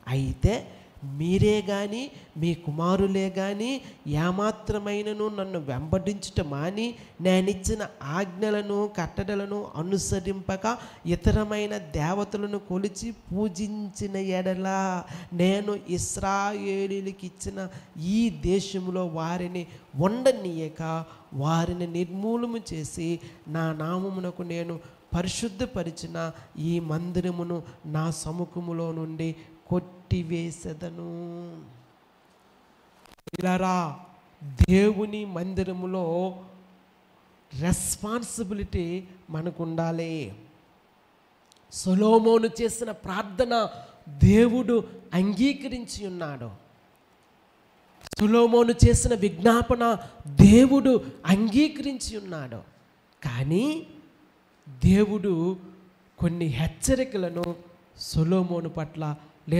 అయితే మీరే కానీ మీ కుమారులే కానీ ఏమాత్రమైనను నన్ను వెంబడించుట మాని నేనిచ్చిన ఆజ్ఞలను కట్టడలను అనుసరింపక ఇతరమైన దేవతలను కొలిచి పూజించిన ఎడల నేను ఇశ్రాయేలీయులకు ఇచ్చిన ఈ దేశంలో వారిని ఉండనీయక వారిని నిర్మూలము చేసి నా నామమునకు నేను పరిశుద్ధపరిచిన ఈ మందిరమును నా సముఖములో నుండి కొట్టివేసెదను. ఇలారా, దేవుని మందిరములో రెస్పాన్సిబిలిటీ మనకు ఉండాలి. సొలొమోను చేసిన ప్రార్థన దేవుడు అంగీకరించి ఉన్నాడు. సొలొమోను చేసిన విజ్ఞాపన దేవుడు అంగీకరించి ఉన్నాడు. కానీ దేవుడు కొన్ని హెచ్చరికలను సొలొమోను పట్ల